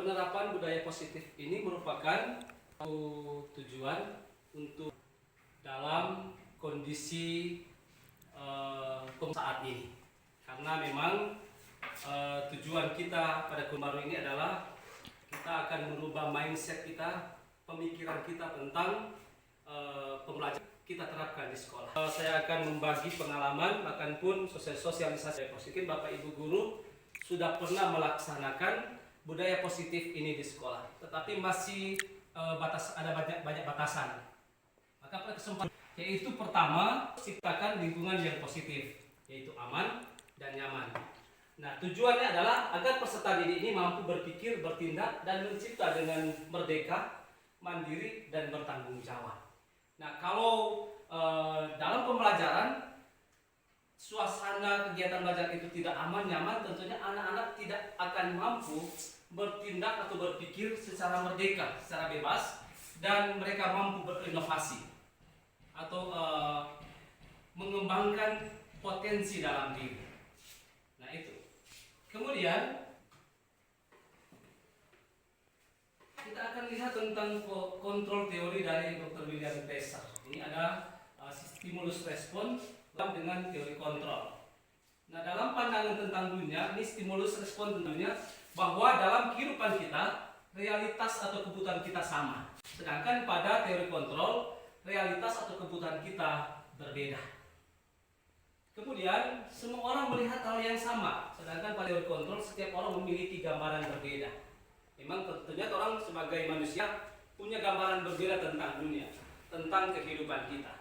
Penerapan budaya positif ini merupakan tujuan untuk dalam kondisi saat ini, karena memang tujuan kita pada tahun baru ini adalah kita akan merubah mindset kita, pemikiran kita tentang pembelajaran kita terapkan di sekolah. Saya akan membagi pengalaman, bahkan pun sosialisasi positif. Bapak Ibu guru sudah pernah melaksanakan budaya positif ini di sekolah, tetapi masih ada banyak batasan. Maka pada kesempatan yaitu pertama, ciptakan lingkungan yang positif, yaitu aman dan nyaman. Nah, tujuannya adalah agar peserta didik ini mampu berpikir, bertindak, dan mencipta dengan merdeka, mandiri, dan bertanggung jawab. Nah, kalau dalam pembelajaran suasana kegiatan belajar itu tidak aman, nyaman, tentunya anak-anak tidak akan mampu bertindak atau berpikir secara merdeka, secara bebas, dan mereka mampu berinovasi atau mengembangkan potensi dalam diri. Nah, itu. Kemudian kita akan lihat tentang kontrol teori dari Dr. William Tesar. Ini ada stimulus respon dengan teori kontrol. Nah, dalam pandangan tentang dunia, ini stimulus respon tentunya bahwa dalam kehidupan kita, realitas atau kebutuhan kita sama. Sedangkan pada teori kontrol, realitas atau kebutuhan kita berbeda. Kemudian, semua orang melihat hal yang sama. Sedangkan pada teori kontrol, setiap orang memiliki gambaran berbeda. Memang tentunya orang sebagai manusia punya gambaran berbeda tentang dunia, tentang kehidupan kita.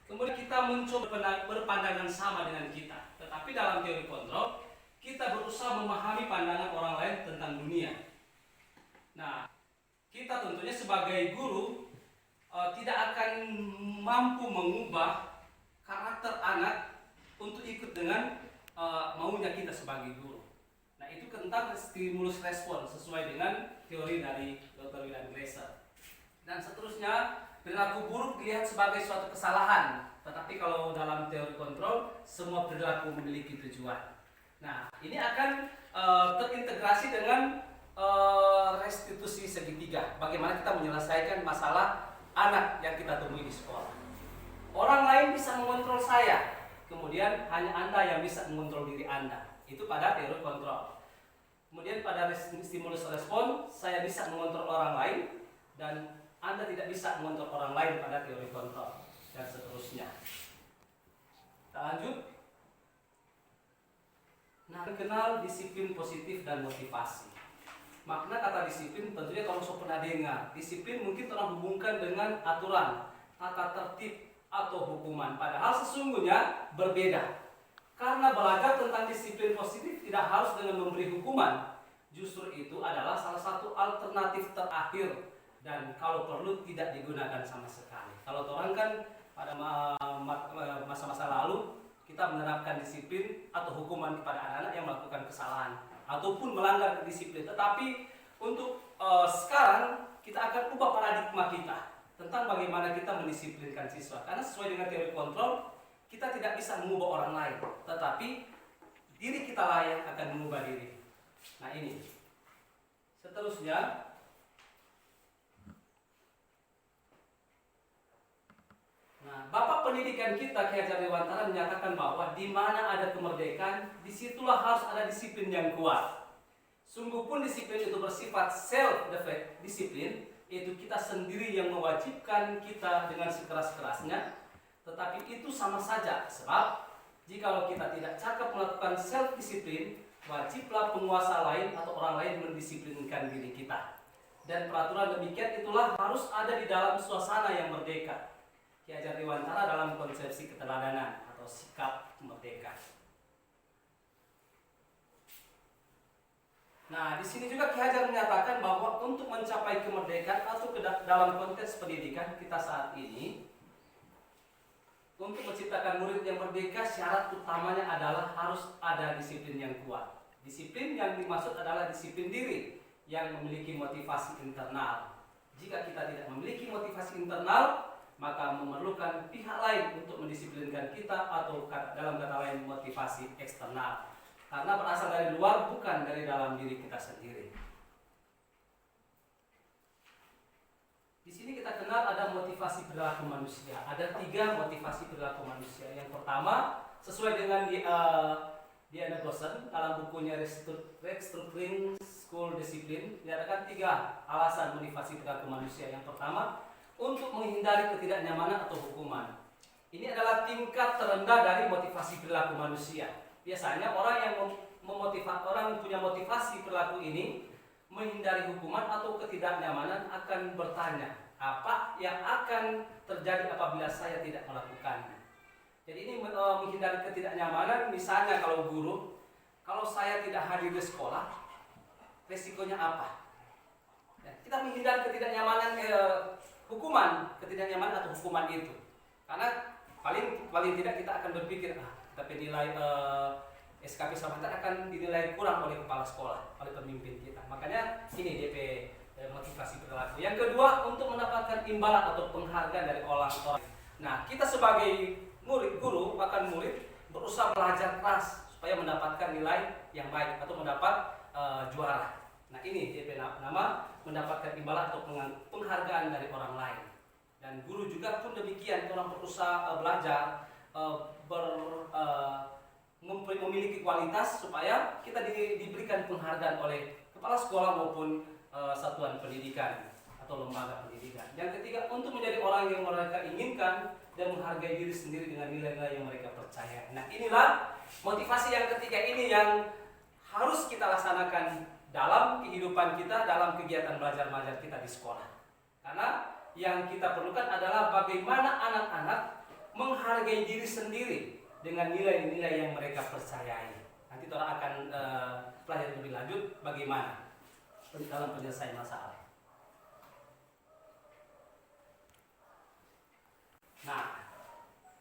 Kemudian kita mencoba berpandangan sama dengan kita. Tetapi dalam teori kontrol, kita berusaha memahami pandangan orang lain tentang dunia. Nah, kita tentunya sebagai guru tidak akan mampu mengubah karakter anak untuk ikut dengan maunya kita sebagai guru. Nah, itu tentang stimulus respon sesuai dengan teori dari Dr. William Tesar. Dan seterusnya, perilaku buruk dilihat sebagai suatu kesalahan. Tetapi kalau dalam teori kontrol, semua perilaku memiliki tujuan. Nah, ini akan terintegrasi dengan restitusi segitiga. Bagaimana kita menyelesaikan masalah anak yang kita temui di sekolah. Orang lain bisa mengontrol saya, kemudian hanya Anda yang bisa mengontrol diri Anda. Itu pada teori kontrol. Kemudian pada stimulus respon, saya bisa mengontrol orang lain dan Anda tidak bisa mengontrol orang lain pada teori kontrol, dan seterusnya. Kita lanjut. Nah, kenal disiplin positif dan motivasi. Makna kata disiplin tentunya kalau saya pernah dengar, disiplin mungkin telah hubungkan dengan aturan, tata tertib, atau hukuman. Padahal sesungguhnya berbeda. Karena belajar tentang disiplin positif tidak harus dengan memberi hukuman. Justru itu adalah salah satu alternatif terakhir, dan kalau perlu tidak digunakan sama sekali. Kalau orang kan pada masa-masa lalu kita menerapkan disiplin atau hukuman kepada anak-anak yang melakukan kesalahan ataupun melanggar disiplin. Tetapi untuk sekarang kita akan ubah paradigma kita tentang bagaimana kita mendisiplinkan siswa. Karena sesuai dengan teori kontrol, kita tidak bisa mengubah orang lain, tetapi diri kita lah yang akan mengubah diri. Nah, ini. Seterusnya, nah, Bapak Pendidikan kita, Ki Hajar Dewantara, menyatakan bahwa di mana ada kemerdekaan, disitulah harus ada disiplin yang kuat. Sungguh pun disiplin itu bersifat self-defeat disiplin, yaitu kita sendiri yang mewajibkan kita dengan sekeras-kerasnya. Tetapi itu sama saja, sebab jikalau kita tidak cakap melakukan self-disiplin, wajiblah penguasa lain atau orang lain mendisiplinkan diri kita. Dan peraturan demikian itulah harus ada di dalam suasana yang merdeka. Ki Hajar Dewantara dalam konsepsi keteladanan atau sikap merdeka. Nah, di sini juga Ki Hajar menyatakan bahwa untuk mencapai kemerdekaan atau dalam konteks pendidikan kita saat ini, untuk menciptakan murid yang merdeka, syarat utamanya adalah harus ada disiplin yang kuat. Disiplin yang dimaksud adalah disiplin diri yang memiliki motivasi internal. Jika kita tidak memiliki motivasi internal, maka memerlukan pihak lain untuk mendisiplinkan kita, atau dalam kata lain motivasi eksternal. Karena berasal dari luar, bukan dari dalam diri kita sendiri. Di sini kita kenal ada motivasi perilaku manusia. Ada 3 motivasi perilaku manusia. Yang pertama, sesuai dengan Diana Goshen dalam bukunya Restructuring School Discipline, diadakan 3 alasan motivasi perilaku manusia. Yang pertama, untuk menghindari ketidaknyamanan atau hukuman. Ini adalah tingkat terendah dari motivasi perilaku manusia. Biasanya orang yang punya motivasi perilaku ini menghindari hukuman atau ketidaknyamanan akan bertanya, apa yang akan terjadi apabila saya tidak melakukannya. Jadi ini menghindari ketidaknyamanan, misalnya kalau guru, kalau saya tidak hadir di sekolah, resikonya apa? Ya, kita menghindari ketidaknyamanan ketidaknyamanan atau hukuman itu. Karena paling tidak kita akan berpikir, kita penilai SKP Samantha akan dinilai kurang oleh kepala sekolah, oleh pemimpin kita. Makanya ini DP motivasi perilaku. Yang kedua, untuk mendapatkan imbalan atau penghargaan dari orang-orang. Nah, kita sebagai guru bahkan murid berusaha belajar keras supaya mendapatkan nilai yang baik atau mendapat juara. Nah, ini DP nama mendapatkan imbalan atau penghargaan dari orang lain. Dan guru juga pun demikian, orang berusaha belajar memiliki kualitas supaya kita diberikan penghargaan oleh kepala sekolah maupun satuan pendidikan atau lembaga pendidikan. Yang ketiga, untuk menjadi orang yang mereka inginkan dan menghargai diri sendiri dengan nilai-nilai yang mereka percaya. Nah, inilah motivasi yang ketiga ini yang harus kita laksanakan dalam kehidupan kita, dalam kegiatan belajar mengajar kita di sekolah. Karena yang kita perlukan adalah bagaimana anak-anak menghargai diri sendiri dengan nilai-nilai yang mereka percayai. Nanti kita akan pelajari lebih lanjut bagaimana dalam penyelesaian masalah. Nah,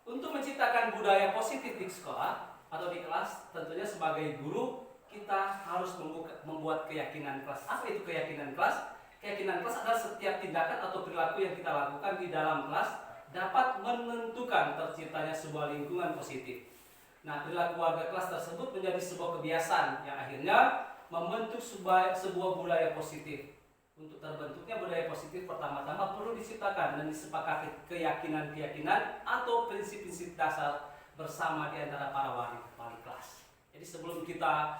untuk menciptakan budaya positif di sekolah atau di kelas, tentunya sebagai guru kita harus membuat keyakinan kelas. Apa itu keyakinan kelas? Keyakinan kelas adalah setiap tindakan atau perilaku yang kita lakukan di dalam kelas dapat menentukan terciptanya sebuah lingkungan positif. Nah, perilaku warga kelas tersebut menjadi sebuah kebiasaan yang akhirnya membentuk sebuah budaya positif. Untuk terbentuknya budaya positif, pertama-tama perlu diciptakan dan disepakati keyakinan-keyakinan atau prinsip-prinsip dasar bersama di antara para wali kelas. Jadi sebelum kita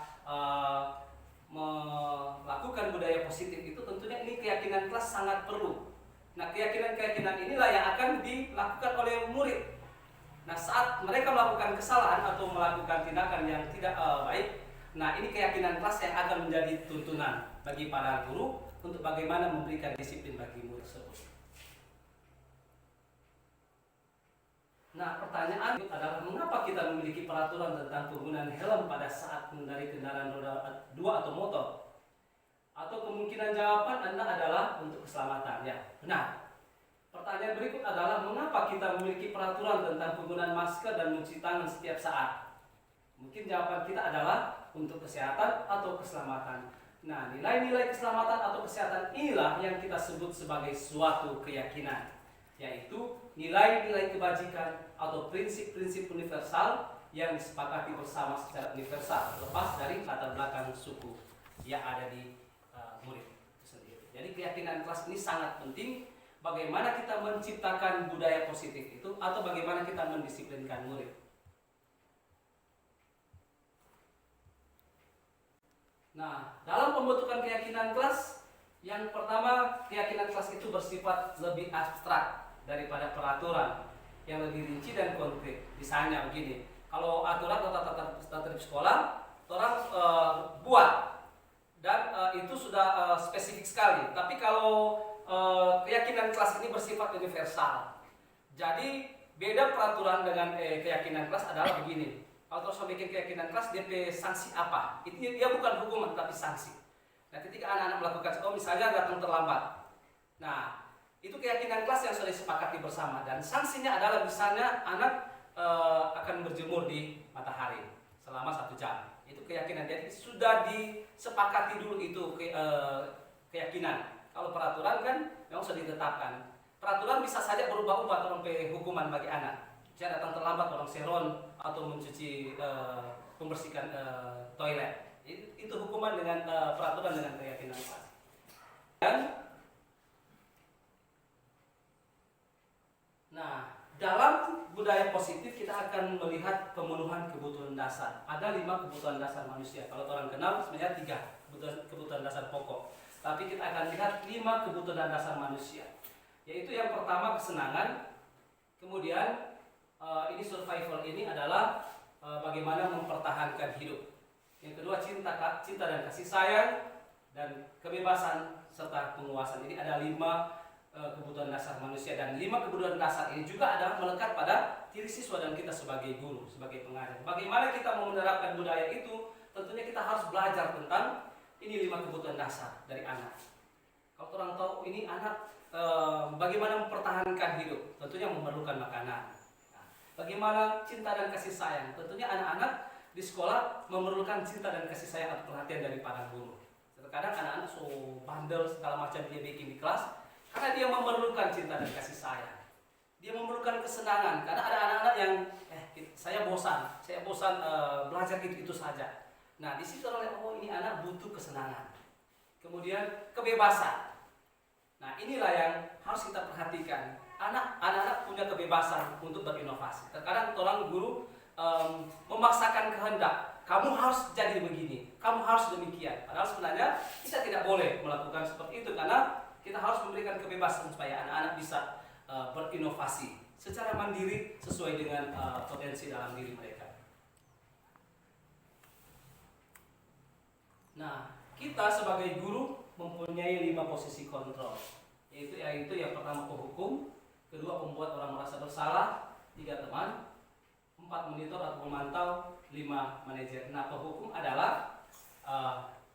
melakukan budaya positif itu, tentunya ini keyakinan kelas sangat perlu. Nah, keyakinan-keyakinan inilah yang akan dilakukan oleh murid. Nah, saat mereka melakukan kesalahan atau melakukan tindakan yang tidak baik, nah ini keyakinan kelas yang akan menjadi tuntunan bagi para guru untuk bagaimana memberikan disiplin bagi murid tersebut. Nah, pertanyaan adalah mengapa kita memiliki peraturan tentang penggunaan helm pada saat mengendarai kendaraan roda 2 atau motor? Atau kemungkinan jawaban Anda adalah untuk keselamatan. Ya, benar. Pertanyaan berikut adalah mengapa kita memiliki peraturan tentang penggunaan masker dan mencuci tangan setiap saat? Mungkin jawaban kita adalah untuk kesehatan atau keselamatan. Nah, nilai-nilai keselamatan atau kesehatan inilah yang kita sebut sebagai suatu keyakinan, yaitu nilai-nilai kebajikan atau prinsip-prinsip universal yang disepakati bersama secara universal, lepas dari latar belakang suku yang ada di murid itu sendiri. Jadi keyakinan kelas ini sangat penting, bagaimana kita menciptakan budaya positif itu atau bagaimana kita mendisiplinkan murid. Nah, dalam pembentukan keyakinan kelas, yang pertama, keyakinan kelas itu bersifat lebih abstrak daripada peraturan yang lebih rinci dan konkret. Misalnya begini, kalau aturan atau tata tertib sekolah, orang buat dan itu sudah spesifik sekali. Tapi kalau keyakinan kelas ini bersifat universal. Jadi beda peraturan dengan keyakinan kelas adalah begini. Kalau terus bikin keyakinan kelas, dia sanksi apa? Itu dia bukan hukuman tapi sanksi. Nah, ketika anak-anak melakukan misalnya datang terlambat. Nah, itu keyakinan kelas yang sudah disepakati bersama, dan sanksinya adalah misalnya anak akan berjemur di matahari selama 1 jam. Itu keyakinan, jadi sudah disepakati dulu itu keyakinan. Kalau peraturan kan memang sudah ditetapkan. Peraturan bisa saja berubah-ubah sampai hukuman bagi anak. Jika datang terlambat orang seron atau mencuci membersihkan toilet. Itu hukuman dengan peraturan dengan keyakinan kelas. Dan positif kita akan melihat pemenuhan kebutuhan dasar. Ada 5 kebutuhan dasar manusia. Kalau orang kenal sebenarnya 3 kebutuhan dasar pokok. Tapi kita akan lihat 5 kebutuhan dasar manusia. Yaitu yang pertama kesenangan. Kemudian ini survival ini adalah bagaimana mempertahankan hidup. Yang kedua cinta dan kasih sayang dan kebebasan serta penguasaan. Ini ada 5 kebutuhan dasar manusia, dan 5 kebutuhan dasar ini juga adalah melekat pada diri siswa dan kita sebagai guru, sebagai pengajar. Bagaimana kita mau menerapkan budaya itu? Tentunya kita harus belajar tentang ini 5 kebutuhan dasar dari anak. Kalau orang tahu ini anak bagaimana mempertahankan hidup, tentunya memerlukan makanan. Nah, bagaimana cinta dan kasih sayang? Tentunya anak-anak di sekolah memerlukan cinta dan kasih sayang atau perhatian dari para guru. Terkadang anak-anak so bandel segala macam dia bikin di kelas, karena dia memerlukan cinta dan kasih sayang. Dia memerlukan kesenangan. Karena ada anak-anak yang saya bosan belajar itu saja. Nah, di situ orang lihat, oh ini anak butuh kesenangan. Kemudian kebebasan. Nah, inilah yang harus kita perhatikan. Anak-anak punya kebebasan untuk berinovasi. Terkadang orang guru memaksakan kehendak. Kamu harus jadi begini, kamu harus demikian. Padahal sebenarnya kita tidak boleh melakukan seperti itu, karena kita harus memberikan kebebasan supaya anak-anak bisa berinovasi secara mandiri sesuai dengan potensi dalam diri mereka. Nah, kita sebagai guru mempunyai 5 posisi kontrol, yaitu yang pertama penghukum, kedua pembuat orang merasa bersalah, 3 teman, 4 monitor atau pemantau, 5 manajer. Nah, penghukum adalah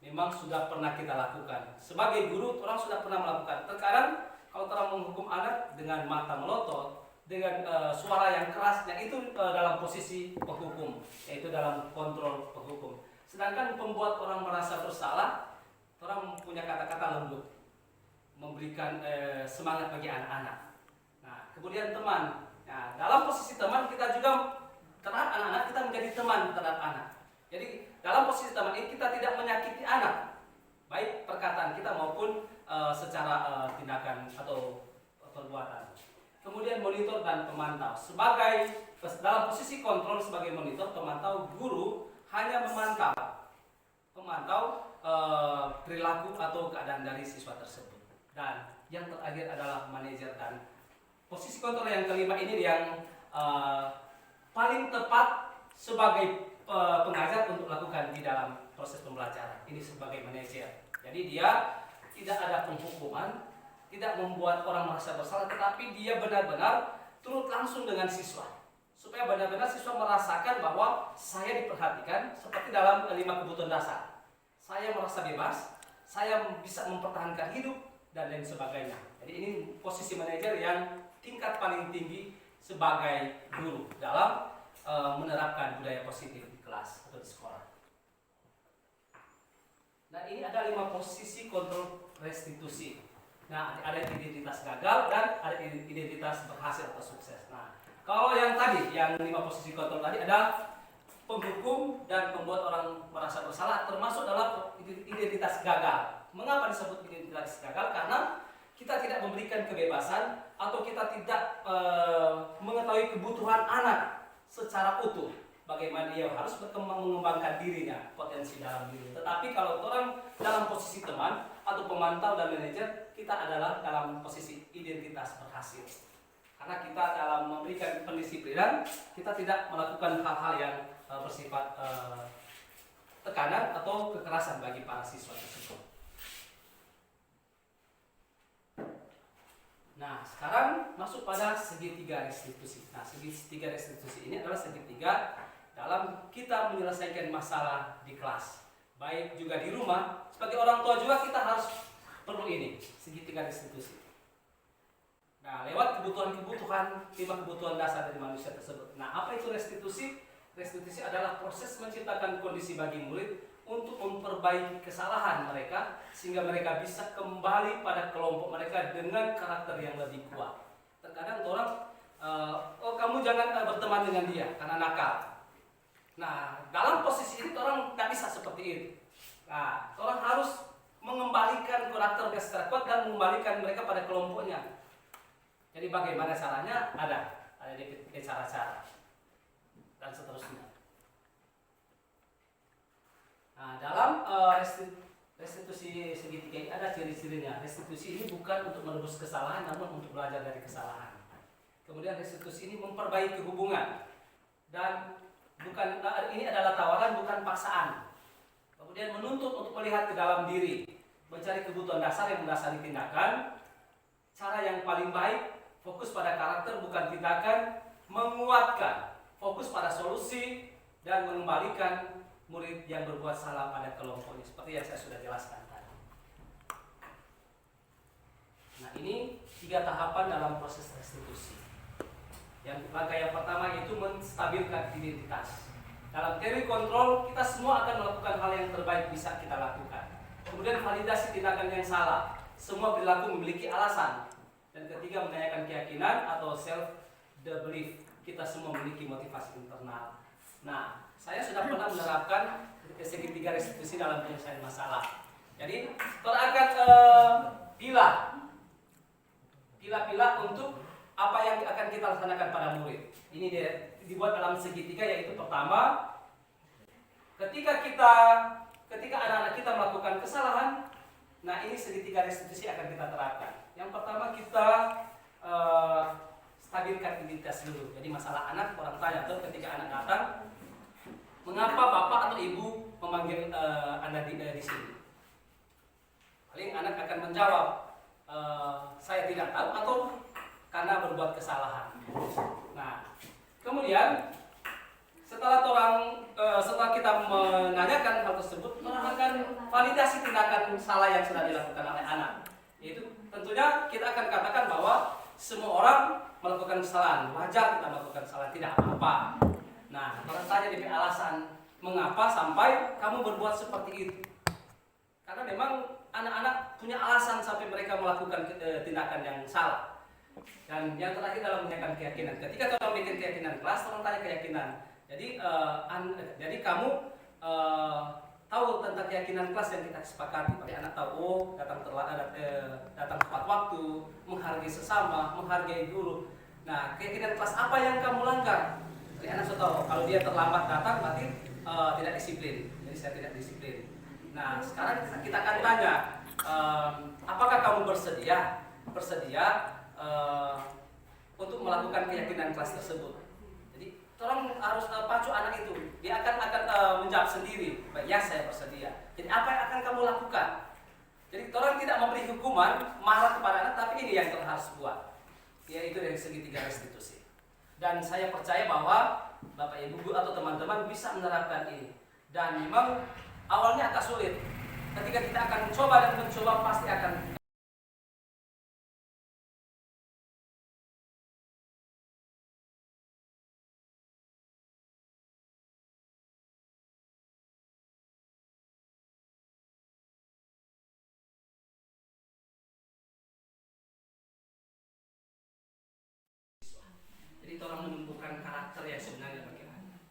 memang sudah pernah kita lakukan. Sebagai guru, orang sudah pernah melakukan. Terkadang kalau orang menghukum anak dengan mata melotot, dengan suara yang keras, yang itu dalam posisi penghukum, yaitu dalam kontrol penghukum. Sedangkan pembuat orang merasa bersalah, orang punya kata-kata lembut, memberikan semangat bagi anak-anak. Nah, kemudian teman. Nah, dalam posisi teman kita juga terhadap anak-anak, kita menjadi teman terhadap anak. Jadi dalam posisi teman ini kita tidak menyakiti anak, baik perkataan kita maupun secara tindakan atau perbuatan. Kemudian monitor dan pemantau. Dalam posisi kontrol sebagai monitor, pemantau, guru hanya memantau perilaku atau keadaan dari siswa tersebut. Dan yang terakhir adalah manajer. Dan posisi kontrol yang kelima ini yang paling tepat sebagai pengajar untuk lakukan di dalam proses pembelajaran. Ini sebagai manajer. Jadi dia tidak ada penghukuman, tidak membuat orang merasa bersalah, tetapi dia benar-benar turut langsung dengan siswa, supaya benar-benar siswa merasakan bahwa saya diperhatikan seperti dalam 5 kebutuhan dasar. Saya merasa bebas, saya bisa mempertahankan hidup dan lain sebagainya. Jadi ini posisi manajer yang tingkat paling tinggi sebagai guru dalam menerapkan budaya positif di kelas atau di sekolah. Nah, ini ada 5 posisi kontrol restitusi. Nah, ada identitas gagal dan ada identitas berhasil atau sukses. Nah, kalau yang tadi, yang 5 posisi kontrol tadi ada penghukum dan membuat orang merasa bersalah, termasuk dalam identitas gagal. Mengapa disebut identitas gagal? Karena kita tidak memberikan kebebasan atau kita tidak mengetahui kebutuhan anak secara utuh, bagaimana dia harus berkembang mengembangkan dirinya, potensi dalam diri. Tetapi kalau orang dalam posisi teman atau pemantau dan manajer, kita adalah dalam posisi identitas berhasil. Karena kita dalam memberikan pendisiplinan, kita tidak melakukan hal-hal yang bersifat tekanan atau kekerasan bagi para siswa tersebut. Nah, sekarang masuk pada segitiga restitusi. Nah, segitiga restitusi ini adalah segitiga dalam kita menyelesaikan masalah di kelas, baik juga di rumah. Sebagai orang tua juga kita harus perlu ini, segitiga restitusi. Nah, lewat kebutuhan-kebutuhan, 5 kebutuhan dasar dari manusia tersebut. Nah, apa itu restitusi? Restitusi adalah proses menciptakan kondisi bagi murid untuk memperbaiki kesalahan mereka sehingga mereka bisa kembali pada kelompok mereka dengan karakter yang lebih kuat. Terkadang orang, kamu jangan berteman dengan dia karena nakal. Nah, dalam posisi ini orang tidak bisa seperti itu. Nah, orang harus mengembalikan karakter yang secara kuat dan mengembalikan mereka pada kelompoknya. Jadi bagaimana caranya? Ada cara-cara. dan seterusnya. Nah, dalam restitusi segitiga ini ada ciri-cirinya. Restitusi ini bukan untuk menebus kesalahan, namun untuk belajar dari kesalahan. Kemudian restitusi ini memperbaiki hubungan dan bukan, ini adalah tawaran bukan paksaan. Kemudian menuntut untuk melihat ke dalam diri, mencari kebutuhan dasar yang mendasari tindakan. Cara yang paling baik, fokus pada karakter bukan tindakan, menguatkan, fokus pada solusi dan mengembalikan murid yang berbuat salah pada kelompoknya, seperti yang saya sudah jelaskan tadi. Nah, ini 3 tahapan dalam proses restitusi. Langkah yang pertama yaitu menstabilkan identitas. Dalam teori kontrol, kita semua akan melakukan hal yang terbaik bisa kita lakukan. Kemudian validasi tindakan yang salah. Semua perilaku memiliki alasan. Dan ketiga, menanyakan keyakinan atau self belief. Kita semua memiliki motivasi internal. Nah, saya sudah pernah menerapkan segitiga restitusi dalam penyelesaian masalah. Jadi, akan pilah untuk apa yang akan kita laksanakan pada murid. Ini dia dibuat dalam segitiga, yaitu pertama, ketika anak-anak kita melakukan kesalahan, nah ini segitiga restitusi akan kita terapkan. Yang pertama, kita stabilkan identitas dulu. Jadi masalah anak, orang tanya tuh ketika anak datang, mengapa bapak atau ibu memanggil Anda di sini? Paling anak akan menjawab, saya tidak tahu atau karena berbuat kesalahan. Nah, kemudian setelah kita menanyakan hal tersebut, orang akan validasi tindakan salah yang sudah dilakukan oleh anak. Yaitu tentunya kita akan katakan bahwa semua orang melakukan kesalahan, wajar kita melakukan kesalahan, tidak apa-apa. Nah, orang tanya dengan alasan mengapa sampai kamu berbuat seperti itu. Karena memang anak-anak punya alasan sampai mereka melakukan tindakan yang salah. Dan yang terakhir dalam menanyakan keyakinan. Ketika kita bikin keyakinan kelas, orang tanya keyakinan. Jadi kamu tahu tentang keyakinan kelas yang kita sepakati. Bagi anak tahu, datang tepat waktu, menghargai sesama, menghargai guru. Nah, keyakinan kelas apa yang kamu langgar? Jadi anak sudah tahu, kalau dia terlambat datang berarti tidak disiplin. Jadi saya tidak disiplin. Nah, sekarang kita akan tanya, apakah kamu bersedia untuk melakukan keyakinan kelas tersebut? Jadi tolong harus pacu anak itu. Dia akan menjawab sendiri, ya saya bersedia. Jadi apa yang akan kamu lakukan? Jadi tolong tidak memberi hukuman, marah kepada anak, tapi ini yang harus buat. Yaitu dari segitiga restitusi. Dan saya percaya bahwa Bapak Ibu Guru atau teman-teman bisa menerapkan ini. Dan memang awalnya agak sulit. Ketika kita akan mencoba dan mencoba, pasti akan tolong menumbuhkan karakter yang sebenarnya bagi anak.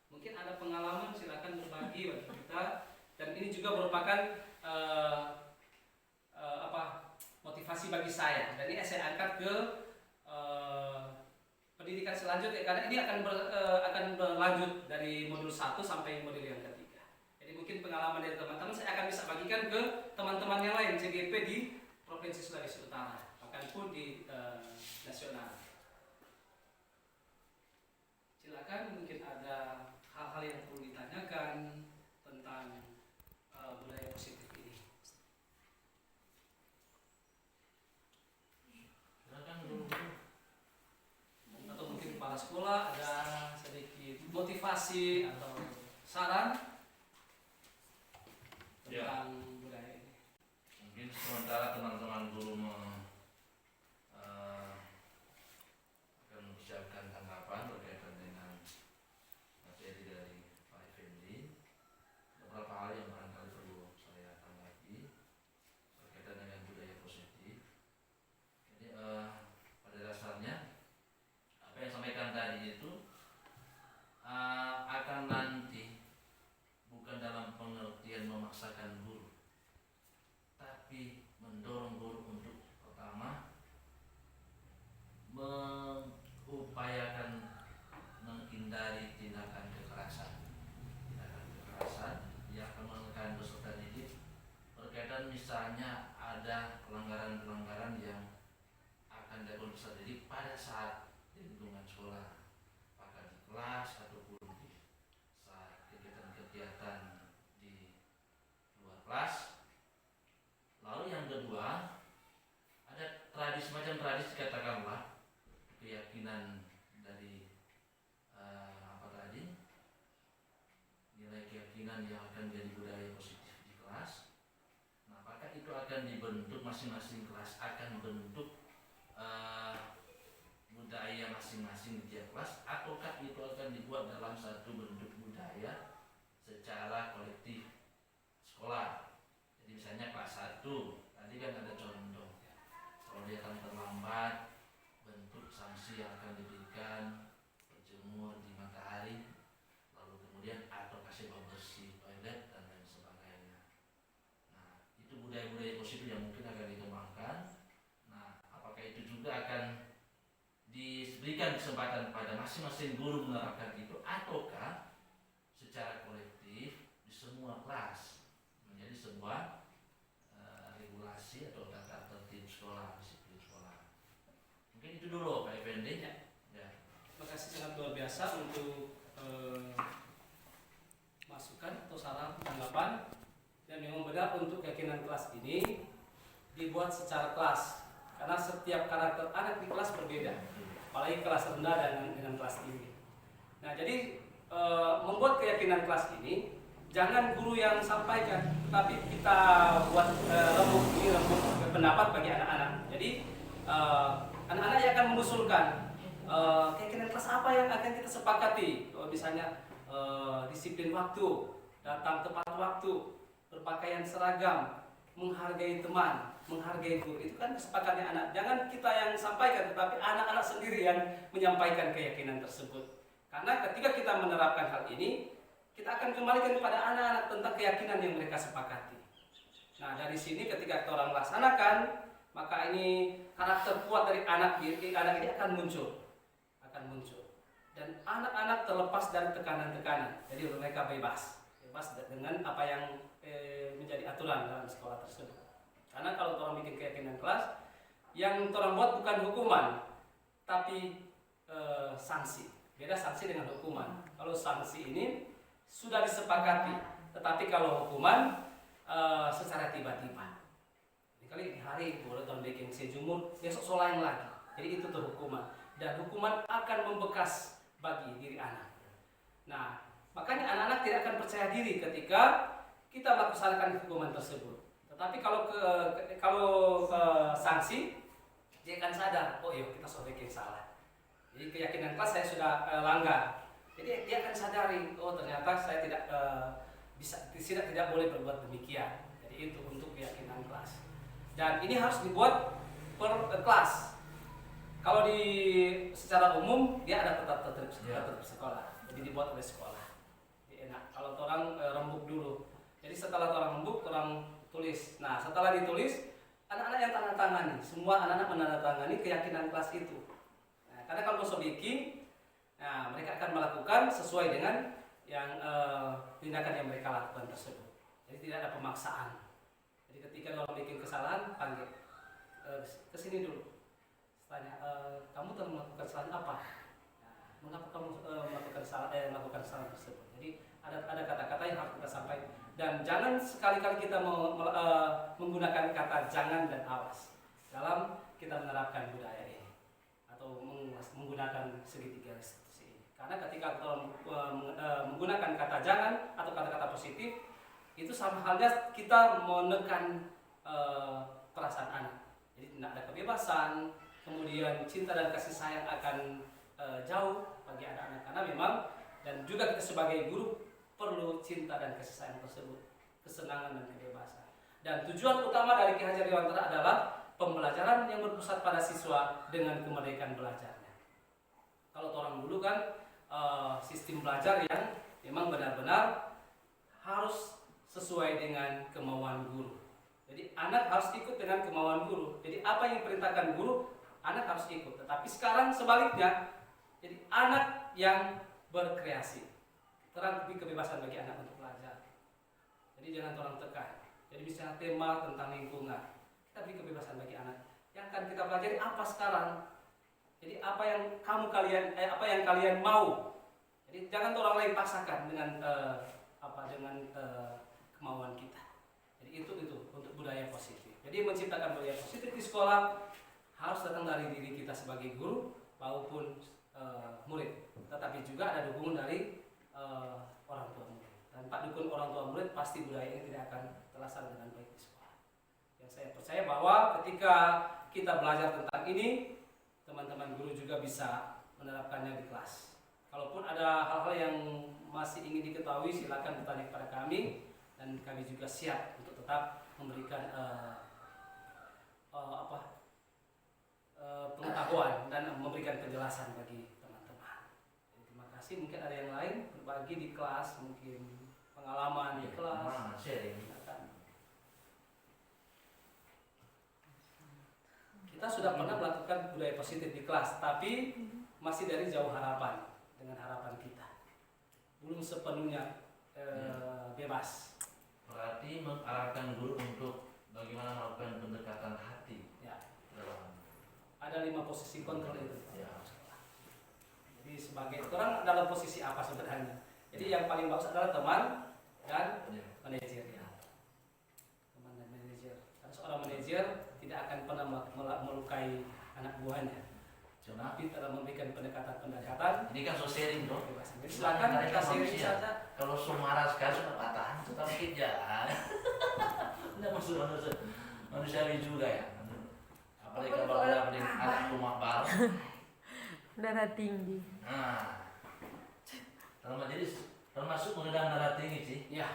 Mungkin ada pengalaman, silakan berbagi bagi kita. Dan ini juga merupakan motivasi bagi saya. Dan ini saya angkat ke pendidikan selanjutnya karena ini akan berlanjut dari modul 1 sampai modul yang ketiga. Jadi mungkin pengalaman dari teman-teman saya akan bisa bagikan ke teman-teman yang lain CGP di Provinsi Sulawesi Utara, bahkan pun di nasional. Silakan, mungkin ada hal-hal yang perlu ditanyakan tentang budaya positif ini. Silakan dulu. Atau mungkin kepala sekolah ada sedikit motivasi atau saran tentang budaya ini. Mungkin sementara teman-teman guru akan membicarakan tanggapan berkaitan dengan materi dari Pak Effendi, beberapa hal yang barangkali perlu saya tanggapi berkaitan dengan budaya positif. Jadi pada dasarnya apa yang sampaikan tadi itu akan nanti misalnya ada pelanggaran-pelanggaran yang akan dilakukan peserta didik pada saat di lingkungan sekolah, apakah di kelas ataupun di saat kegiatan-kegiatan di luar kelas. Lalu yang kedua, ada tradisi, semacam tradisi katakanlah keyakinan dari apa tadi, nilai keyakinan yang akan jadi budaya positif di kelas. Nah, apakah itu akan dibentuk, masing-masing kelas akan bentuk budaya masing-masing di tiap kelas, ataukah itu akan dibuat dalam satu bentuk budaya secara kolektif sekolah. Jadi misalnya kelas 1, tadi kan ada contoh, kalau dia akan terlambat, bentuk sanksi yang akan diberikan, berjemur di matahari, lalu kemudian atau kasih pembersih toilet dan lain sebagainya. Nah, itu budaya-budaya positif yang mungkin akan dikembangkan. Nah, apakah itu juga akan diberikan kesempatan pada masing-masing guru menerapkan itu, ataukah secara kolektif di semua kelas menjadi sebuah regulasi atau tata tertib sekolah, disiplin sekolah. Mungkin itu dulu Pak Effendi. Ya. Terima kasih sangat luar biasa untuk masukan atau saran tanggapan. Dan memang benar untuk keyakinan kelas ini dibuat secara kelas, karena setiap karakter anak di kelas berbeda, apalagi kelas rendah dengan kelas tinggi. Nah, jadi membuat keyakinan kelas ini jangan guru yang sampaikan, tapi kita buat rembuk pendapat bagi anak-anak. Jadi anak-anak yang akan mengusulkan keyakinan kelas apa yang akan kita sepakati. Misalnya disiplin waktu, datang tepat waktu, berpakaian seragam, menghargai teman, menghargai guru. Itu kan kesepakatnya anak. Jangan kita yang sampaikan, tetapi anak-anak sendiri yang menyampaikan keyakinan tersebut. Karena ketika kita menerapkan hal ini, kita akan kembalikan kepada anak-anak tentang keyakinan yang mereka sepakati. Nah, dari sini ketika kita orang melaksanakan, maka ini karakter kuat dari anak ini akan muncul. Dan anak-anak terlepas dari tekanan-tekanan. Jadi mereka bebas dengan apa yang menjadi aturan dalam sekolah tersebut. Karena kalau orang bikin keyakinan kelas, yang orang buat bukan hukuman, tapi sanksi. Beda sanksi dengan hukuman. Kalau sanksi ini sudah disepakati, tetapi kalau hukuman secara tiba-tiba. Kali hari boleh tahun bikin sejumur, besok solain lagi. Jadi itu tuh hukuman. Dan hukuman akan membekas bagi diri anak. Nah, makanya anak-anak tidak akan percaya diri ketika kita melaksanakan hukuman tersebut. Tetapi kalau sanksi, dia akan sadar, oh iya kita sudah bikin salah. Jadi keyakinan kelas saya sudah langgar. Jadi dia akan sadari, oh ternyata saya tidak boleh berbuat demikian. Jadi itu untuk keyakinan kelas. Dan ini harus dibuat per kelas. Kalau secara umum dia ada tata tertib sekolah. Jadi dibuat oleh sekolah. Jadi enak. Kalau orang rembuk dulu. Jadi setelah orang rembuk, orang tulis. Nah, setelah ditulis, anak-anak yang tanda tangani. Semua anak-anak menandatangani keyakinan kelas itu. Nah, karena kalau masuk bikin, nah mereka akan melakukan sesuai dengan yang tindakan yang mereka lakukan tersebut. Jadi tidak ada pemaksaan. Jadi ketika orang bikin kesalahan, panggil kesini dulu. Tanya, kamu telah melakukan kesalahan apa? Nah, mengapa kamu melakukan kesalahan tersebut? Jadi ada kata-kata yang harus kita sampaikan. Dan jangan sekali-kali kita menggunakan kata jangan dan awas dalam kita menerapkan budaya ini atau menggunakan segitiga restitusi ini. Karena ketika kita menggunakan kata jangan atau kata-kata positif, itu sama halnya kita menekan perasaan anak. Jadi tidak ada kebebasan, kemudian cinta dan kasih sayang akan jauh bagi anak-anak. Karena memang dan juga kita sebagai guru perlu cinta dan kasih sayang tersebut, kesenangan dan kebebasan. Dan tujuan utama dari Ki Hajar Dewantara adalah pembelajaran yang berpusat pada siswa dengan kemerdekaan belajarnya. Kalau orang dulu kan sistem belajar yang memang benar-benar harus sesuai dengan kemauan guru. Jadi anak harus ikut dengan kemauan guru. Jadi apa yang diperintahkan guru, anak harus ikut. Tetapi sekarang sebaliknya, jadi anak yang berkreasi. Terang kebebasan bagi anak untuk belajar. Jadi jangan orang tekan. Jadi misalnya tema tentang lingkungan, kita beri kebebasan bagi anak. Yang akan kita pelajari apa sekarang? Jadi apa yang apa yang kalian mau? Jadi jangan orang lain paksakan dengan kemauan kita. Jadi itu untuk budaya positif. Jadi menciptakan budaya positif di sekolah harus datang dari diri kita sebagai guru maupun murid. Tetapi juga ada dukungan dari orang tua murid. Tanpa dukungan orang tua murid pasti budaya ini tidak akan terlaksana dengan baik di sekolah. Yang saya percaya bahwa ketika kita belajar tentang ini, teman-teman guru juga bisa menerapkannya di kelas. Kalaupun ada hal-hal yang masih ingin diketahui, silakan bertanya kepada kami dan kami juga siap untuk tetap memberikan pengetahuan dan memberikan penjelasan bagi teman-teman. Terima kasih. Mungkin ada yang lain berbagi di kelas, mungkin pengalaman di kelas. Kita sudah pernah melakukan budaya positif di kelas, tapi masih dari jauh harapan dengan harapan kita. Belum sepenuhnya bebas. Berarti mengarahkan guru untuk bagaimana melakukan pendekatan hati. Ya. Ada 5 posisi kontrol itu. Ya. Jadi sebagai orang dalam posisi apa sebenarnya? Jadi yang paling bagus adalah teman dan manajer. Ya. Teman dan manajer. Karena seorang manajer tidak akan pernah melukai anak buahnya. Tapi telah memberikan pendekatan. Ini kan so sharing dong. Silakan kita sharing saja. Kalau marah sekali sudah patahan, sudah mungkin jalan. Tidak maksud manusiawi juga ya. Apalagi kalau ada anak rumah baru. Darah tinggi. Nah, jadi termasuk mengedam darah tinggi sih. Ya,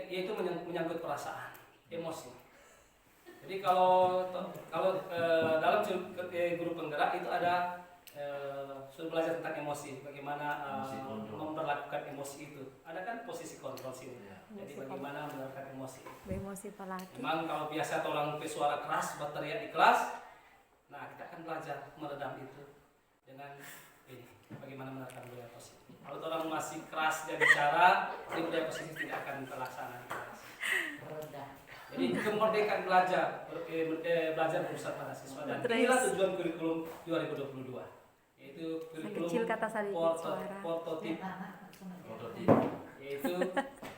itu menyangkut perasaan, emosi. Jadi kalau dalam guru penggerak itu ada sudah belajar tentang emosi, bagaimana memperlakukan emosi itu. Ada kan posisi kontrol sini. Ya. Jadi bagaimana menerapkan emosi. Emosi pelaki. Memang kalau biasa orang bersuara keras, berteriak di kelas, nah kita akan belajar meredam itu dengan ini, bagaimana menerapkan budaya positif. Kalau orang masih keras dia bicara, ini budaya positif tidak akan terlaksana di kelas. Jadi kemerdekaan belajar berpusat pada siswa, dan inilah tujuan kurikulum 2022, yaitu kurikulum prototip, yaitu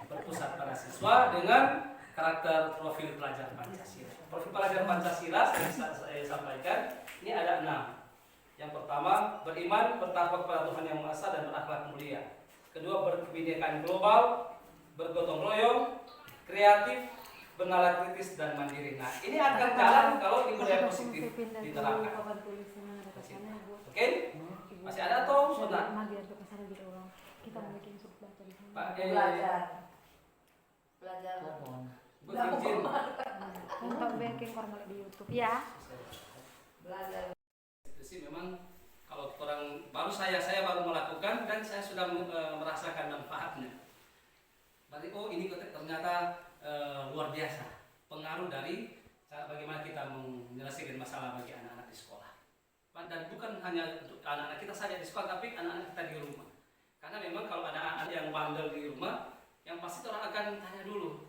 berpusat pada siswa dengan karakter profil pelajar Pancasila. Profil pelajar Pancasila saya sampaikan ini ada 6. Yang pertama, beriman, bertakwa kepada Tuhan Yang Maha Esa dan berakhlak mulia. Kedua, berkebinekaan global, bergotong royong, kreatif, bernalar kritis dan mandiri. Nah, ini akan jalan kalau ini budaya positif diterapkan. Oke? Masih ada atau sudah? Kita bikin surat baca di sana. Pak, belajar Bu izin. Untuk bikin formal di YouTube ya. belajar Sih memang kalau orang baru saya baru melakukan dan saya sudah merasakan manfaatnya. Berarti ini ternyata luar biasa pengaruh dari cara bagaimana kita menyelesaikan masalah bagi anak-anak di sekolah. Dan bukan hanya untuk anak-anak kita saja di sekolah, tapi anak-anak kita di rumah. Karena memang kalau ada anak yang bandel di rumah, yang pasti orang akan tanya dulu,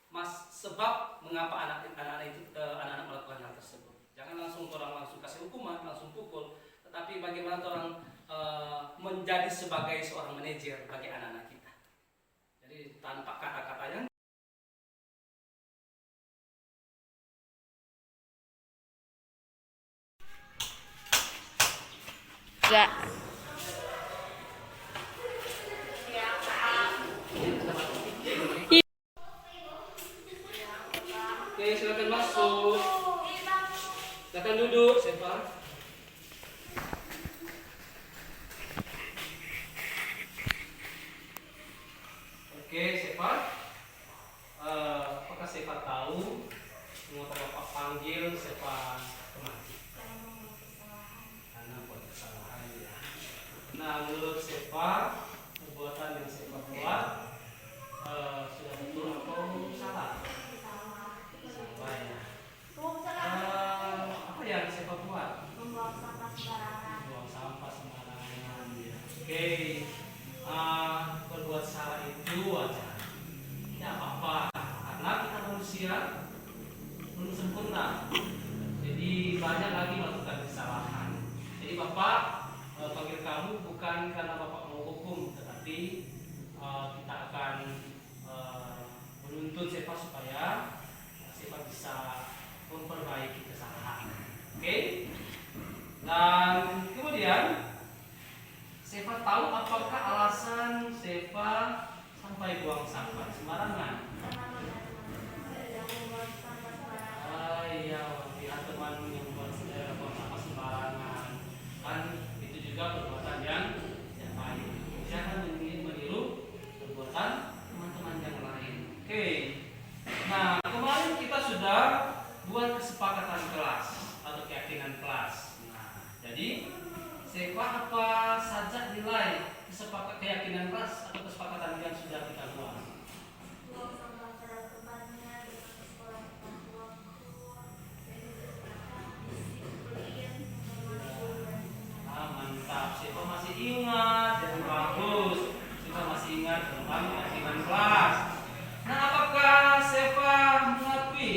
Mas, sebab mengapa anak-anak melakukan hal tersebut. Jangan langsung kasih hukuman, langsung pukul, tetapi bagaimana orang menjadi sebagai seorang manajer bagi anak-anak kita. Jadi tanpa kata-katanya. Ya. Oke, silakan masuk. Silakan duduk, Sepa. Oke, Sepa. Apakah Sepa tahu mengapa Bapak panggil Sepa kemari? Karena buat kesalahan ya. Nah, menurut Sepa, perbuatan yang Sepa buat sudah betul atau salah? Salah ya. Apa yang Sepa buat? membuang sampah sembarangan. Buang sampah sembarangan ya. Oke. Berbuat salah itu wajar. Tidak apa-apa. manusia belum sempurna. Jadi banyak lagi melakukan kesalahan. Jadi Bapak panggil kamu bukan karena Bapak mau hukum, tetapi kita akan menuntun Seva supaya Seva bisa memperbaiki kesalahan. Oke? Dan kemudian Seva tahu apakah alasan Seva sampai buang sampah sembarangan? Iya, lihat teman yang buang sampah sembarangan, kan itu juga perbuatan yang baik. Jangan meniru perbuatan teman-teman yang lain. Oke. Nah, kemarin kita sudah buat kesepakatan kelas atau keyakinan kelas. Nah, jadi Seva apa saja nilai keyakinan kelas atau kesepakatan yang sudah kita buat? Mantap, Seva masih ingat dan bagus. Seva masih ingat tentang keyakinan kelas. Nah, apakah Seva mengakui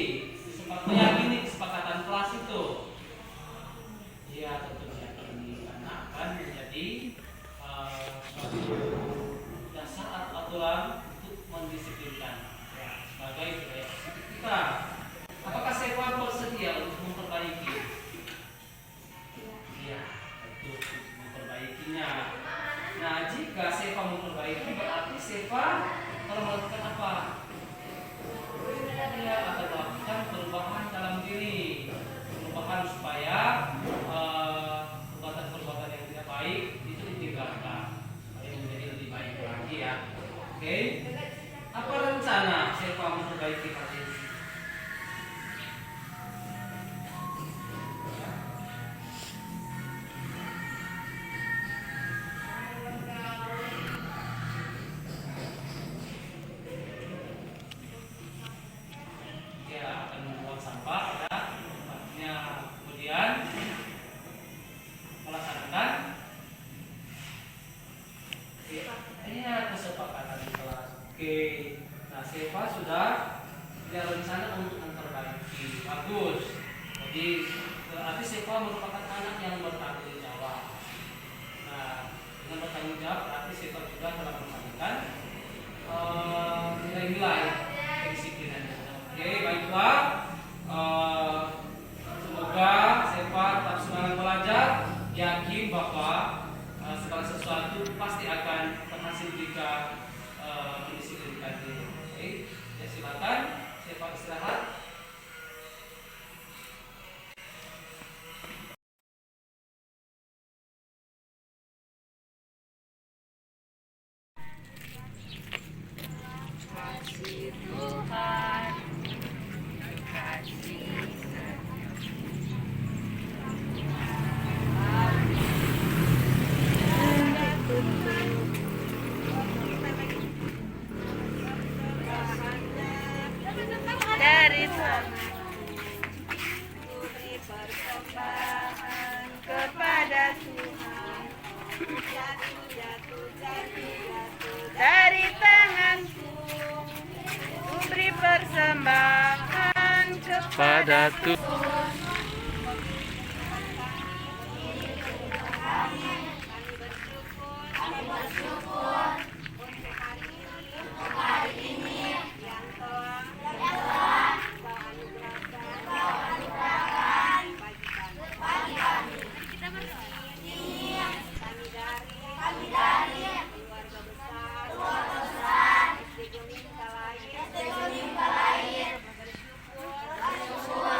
meyakini kesepakatan kelas itu? Iya, tentu meyakini karena akan menjadi suatu dasar atau aturan untuk mendisiplinkan sebagai budaya positif kita. Apakah Seva bersedia untuk memperbaiki? Iya, untuk memperbaikinya. Nah, jika Seva memperbaiki berarti Seva kalau melakukan apa? Dia akan melakukan perubahan dalam diri, perubahan supaya perbuatan-perbuatan yang tidak baik itu ditinggalkan, supaya menjadi lebih baik lagi ya. Oke? Apa rencana Seva memperbaiki hal ini? Akan membuang sampah pada tempatnya, kemudian melaksanakan kesepakatan kelas. Oke, nah Seva sudah punya rencana untuk memperbaiki, bagus. Jadi berarti Seva merupakan anak yang bertanggung jawab. Nah, dengan bertanggung jawab berarti Seva juga telah melaksanakan nilai-nilai kedisiplinannya. Oke, baiklah. Semoga Seva tetap semangat belajar. Yakin bahwa segala sesuatu pasti akan berhasil jika mendisiplinkan diri. Oke, ya silakan Seva istirahat. Kasih Tuhan, kasih dari sana beri persembahan kepada Tuhan, jatuh dari tanganku, ku beri persembahan kepada Tuhan. Kami bersyukur untuk hari ini yang telah Kau anugerahkan bagi kami. Ini kami dari keluarga besar SD Gemim Kalair bersyukur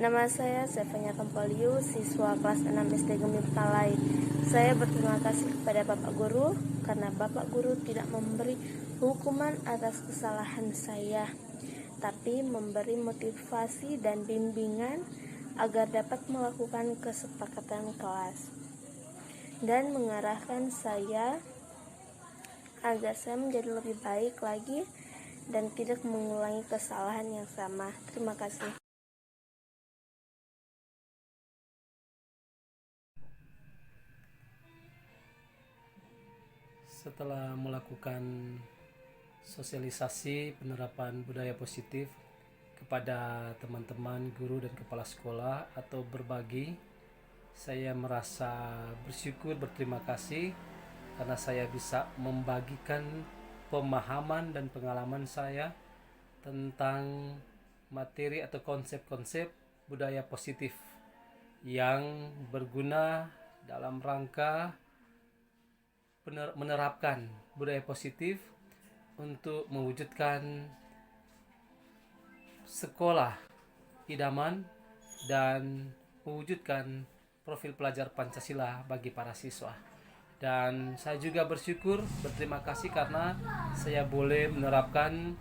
Nama saya Stefania Tompoliu, siswa kelas 6 SD Gemip Talai. Saya berterima kasih kepada Bapak Guru karena Bapak Guru tidak memberi hukuman atas kesalahan saya, tapi memberi motivasi dan bimbingan agar dapat melakukan kesepakatan kelas dan mengarahkan saya agar saya menjadi lebih baik lagi dan tidak mengulangi kesalahan yang sama. Terima kasih. Setelah melakukan sosialisasi penerapan budaya positif kepada teman-teman guru dan kepala sekolah atau berbagi, saya merasa bersyukur, berterima kasih karena saya bisa membagikan pemahaman dan pengalaman saya tentang materi atau konsep-konsep budaya positif yang berguna dalam rangka menerapkan budaya positif untuk mewujudkan sekolah idaman dan mewujudkan profil pelajar Pancasila bagi para siswa. Dan saya juga bersyukur, berterima kasih karena saya boleh menerapkan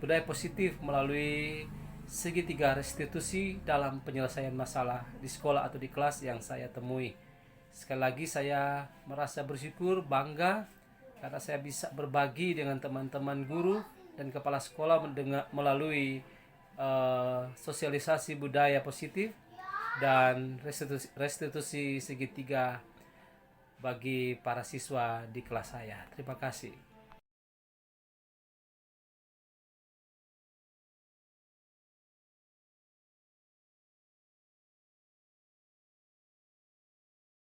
budaya positif melalui segitiga restitusi dalam penyelesaian masalah di sekolah atau di kelas yang saya temui. Sekali lagi saya merasa bersyukur, bangga karena saya bisa berbagi dengan teman-teman guru dan kepala sekolah melalui sosialisasi budaya positif dan restitusi segitiga bagi para siswa di kelas saya. Terima kasih.